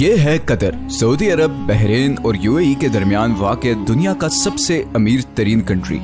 یہ ہے قطر، سعودی عرب، بحرین اور UAE کے درمیان واقع دنیا کا سب سے امیر ترین کنٹری۔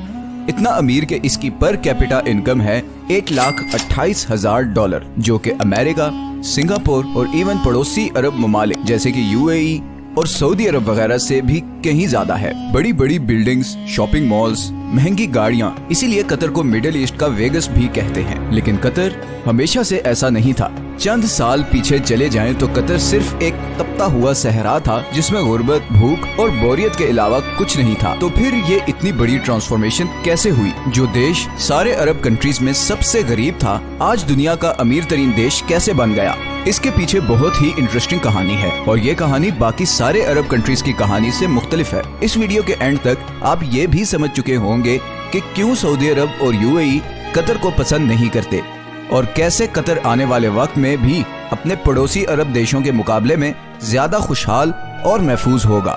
اتنا امیر کہ اس کی پر کیپٹا انکم ہے $1,28,000، جو کہ امریکہ، سنگاپور اور ایون پڑوسی عرب ممالک جیسے کہ UAE اور سعودی عرب وغیرہ سے بھی کہیں زیادہ ہے۔ بڑی بڑی بلڈنگز، شاپنگ مالز، مہنگی گاڑیاں، اسی لیے قطر کو مڈل ایسٹ کا ویگس بھی کہتے ہیں۔ لیکن قطر ہمیشہ سے ایسا نہیں تھا۔ چند سال پیچھے چلے جائیں تو قطر صرف ایک تپتا ہوا صحرا تھا جس میں غربت، بھوک اور بوریت کے علاوہ کچھ نہیں تھا۔ تو پھر یہ اتنی بڑی ٹرانسفارمیشن کیسے ہوئی؟ جو دیش سارے عرب کنٹریز میں سب سے غریب تھا، آج دنیا کا امیر ترین دیش کیسے بن گیا؟ اس کے پیچھے بہت ہی انٹرسٹنگ کہانی ہے، اور یہ کہانی باقی سارے عرب کنٹریز کی کہانی سے مختلف ہے۔ اس ویڈیو کے اینڈ تک آپ یہ بھی سمجھ چکے ہوں گے کہ کیوں سعودی عرب اور UAE قطر کو پسند نہیں کرتے، اور کیسے قطر آنے والے وقت میں بھی اپنے پڑوسی عرب دیشوں کے مقابلے میں زیادہ خوشحال اور محفوظ ہوگا۔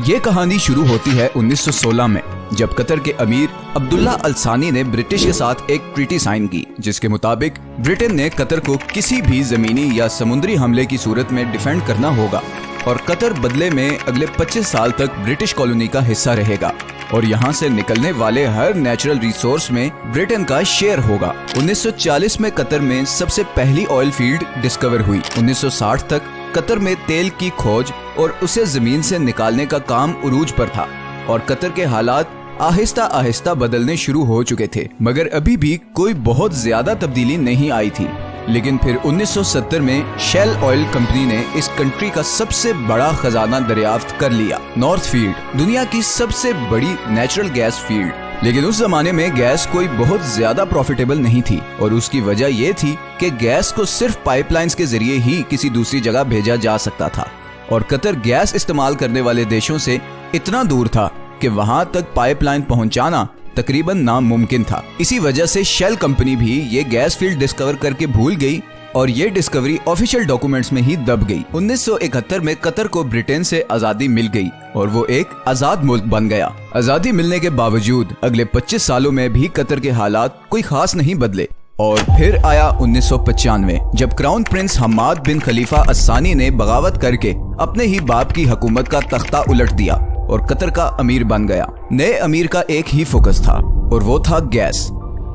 یہ کہانی شروع ہوتی ہے 1916 میں، جب قطر کے امیر عبداللہ الثانی نے برٹش کے ساتھ ایک ٹریٹی سائن کی، جس کے مطابق برٹن نے قطر کو کسی بھی زمینی یا سمندری حملے کی صورت میں ڈیفینڈ کرنا ہوگا، اور قطر بدلے میں اگلے 25 سال تک برٹش کالونی کا حصہ رہے گا، اور یہاں سے نکلنے والے ہر نیچرل ریسورس میں برٹن کا شیئر ہوگا۔ 1940 میں قطر میں سب سے پہلی آئل فیلڈ ڈسکور ہوئی۔ 1960 تک قطر میں تیل کی کھوج اور اسے زمین سے نکالنے کا کام عروج پر تھا، اور قطر کے حالات آہستہ آہستہ بدلنے شروع ہو چکے تھے، مگر ابھی بھی کوئی بہت زیادہ تبدیلی نہیں آئی تھی۔ لیکن پھر 1970 میں شیل آئل کمپنی نے اس کنٹری کا سب سے بڑا خزانہ دریافت کر لیا، نارتھ فیلڈ، دنیا کی سب سے بڑی نیچرل گیس فیلڈ۔ لیکن اس زمانے میں گیس کوئی بہت زیادہ پروفیٹیبل نہیں تھی، اور اس کی وجہ یہ تھی کہ گیس کو صرف پائپ لائنز کے ذریعے ہی کسی دوسری جگہ بھیجا جا سکتا تھا، اور قطر گیس استعمال کرنے والے دیشوں سے اتنا دور تھا کہ وہاں تک پائپ لائن پہنچانا تقریباً ناممکن تھا۔ اسی وجہ سے شیل کمپنی بھی یہ گیس فیلڈ ڈسکور کر کے بھول گئی، اور یہ ڈسکوری آفیشیل ڈاکومنٹس میں ہی دب گئی۔ 1971 میں قطر کو برٹن سے آزادی مل گئی، اور وہ ایک آزاد ملک بن گیا۔ آزادی ملنے کے باوجود اگلے 25 سالوں میں بھی قطر کے حالات کوئی خاص نہیں بدلے، اور پھر آیا 1995، جب کراؤن پرنس حماد بن خلیفہ الثانی نے بغاوت کر کے اپنے ہی باپ کی حکومت کا تختہ الٹ دیا اور قطر کا امیر بن گیا۔ نئے امیر کا ایک ہی فوکس تھا، اور وہ تھا گیس۔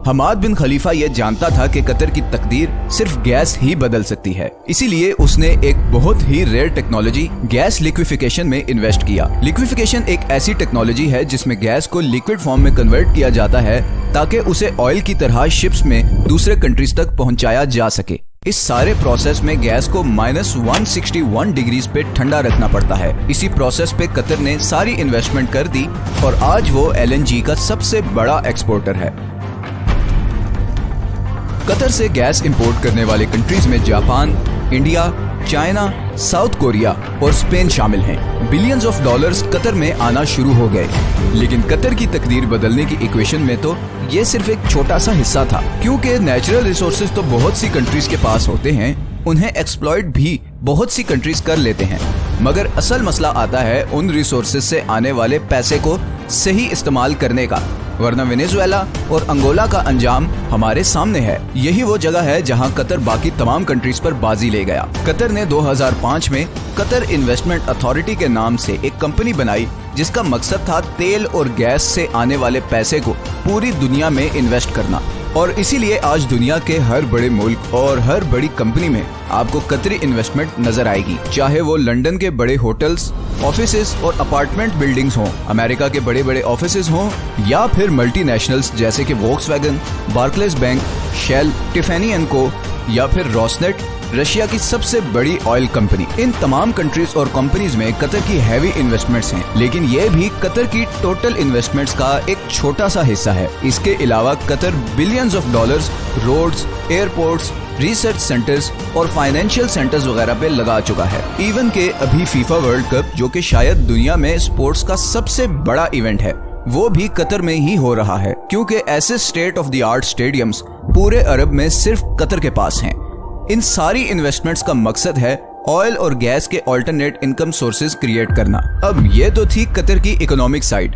حماد بن خلیفہ یہ جانتا تھا کہ قطر کی تقدیر صرف گیس ہی بدل سکتی ہے، اسی لیے اس نے ایک بہت ہی ریئر ٹیکنالوجی گیس لیکویفیکیشن میں انویسٹ کیا۔ لیکویفیکیشن ایک ایسی ٹیکنالوجی ہے جس میں گیس کو لیکوڈ فارم میں کنورٹ کیا جاتا ہے تاکہ اسے آئل کی طرح شپس میں دوسرے کنٹریز تک پہنچایا جا سکے۔ اس سارے پروسیس میں گیس کو -161 ڈگریز پہ ٹھنڈا رکھنا پڑتا ہے۔ اسی پروسیس پہ قطر نے ساری انویسٹمنٹ کر دی، اور آج وہ LNG کا سب سے بڑا ایکسپورٹر ہے۔ قطر سے گیس امپورٹ کرنے والے کنٹریز میں Japan, India, China, south Korea اور اسپین شامل ہیں۔ بلینز آف ڈالرز قطر میں آنا شروع ہو گئے، لیکن قطر کی تقدیر بدلنے کی ایکویشن میں تو یہ صرف ایک چھوٹا سا حصہ تھا، کیونکہ نیچرل ریسورسز تو بہت سی کنٹریز کے پاس ہوتے ہیں، انہیں ایکسپلائٹ بھی بہت سی کنٹریز کر لیتے ہیں، مگر اصل مسئلہ آتا ہے ان ریسورسز سے آنے والے پیسے کو صحیح استعمال کرنے کا، ورنہ وینیزویلا اور انگولا کا انجام ہمارے سامنے ہے۔ یہی وہ جگہ ہے جہاں قطر باقی تمام کنٹریز پر بازی لے گیا۔ قطر نے 2005 میں قطر انویسٹمنٹ اتھارٹی کے نام سے ایک کمپنی بنائی، جس کا مقصد تھا تیل اور گیس سے آنے والے پیسے کو پوری دنیا میں انویسٹ کرنا، اور اسی لیے آج دنیا کے ہر بڑے ملک اور ہر بڑی کمپنی میں آپ کو قطری انویسٹمنٹ نظر آئے گی، چاہے وہ لندن کے بڑے ہوٹلز، آفیسز اور اپارٹمنٹ بلڈنگز ہوں، امریکہ کے بڑے بڑے آفیسز ہوں، یا پھر ملٹی نیشنلز جیسے کہ Volkswagen, Barclays bank, Shell, Tiffany and Co, یا پھر روسنیٹ، رشیا کی سب سے بڑی آئل کمپنی۔ ان تمام کنٹریز اور کمپنیز میں قطر کی ہیوی انویسٹمنٹس ہیں، لیکن یہ بھی قطر کی ٹوٹل انویسٹمنٹس کا ایک چھوٹا سا حصہ ہے۔ اس کے علاوہ قطر billions of dollars roads, airports, research centres اور فائنینشیل سینٹرز وغیرہ پہ لگا چکا ہے۔ ایون کہ ابھی فیفا ورلڈ کپ، جو کہ شاید دنیا میں سپورٹس کا سب سے بڑا ایونٹ ہے، وہ بھی قطر میں ہی ہو رہا ہے، کیونکہ ایسے state of the art stadiums پورے عرب میں صرف قطر کے پاس ہیں۔ ان ساری انویسٹمنٹس کا مقصد ہے آئل اور گیس کے آلٹرنیٹ انکم سورسز کریٹ کرنا۔ اب یہ تو تھی قطر کی اکنامک سائیڈ،